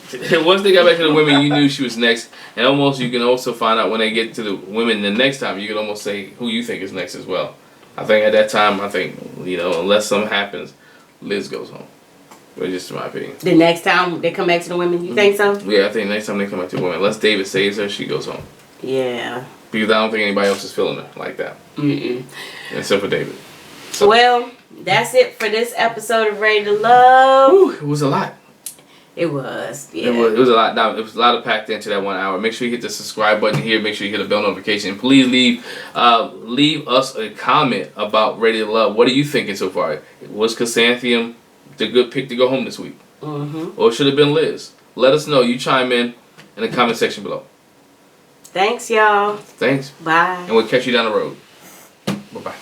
Once they got back to the women, you knew she was next, and almost you can also find out when they get to the women the next time. You can almost say who you think is next as well. I think at that time, unless something happens, Liz goes home. But just in my opinion. The next time they come back to the women, you think so? Yeah, I think next time they come back to the women, unless David saves her, she goes home. Yeah. Because I don't think anybody else is feeling her like that. Except for David. So, well, that's it for this episode of Ready to Love. Whew, it was a lot. It was, yeah. It was a lot. Now, it was a lot of packed into that 1 hour. Make sure you hit the subscribe button here. Make sure you hit the bell notification. Please leave us a comment about Ready to Love. What are you thinking so far? Was Chrisantheium the good pick to go home this week? Or should it have been Liz? Let us know. You chime in the comment section below. Thanks, y'all. Thanks. Bye. And we'll catch you down the road. Bye-bye.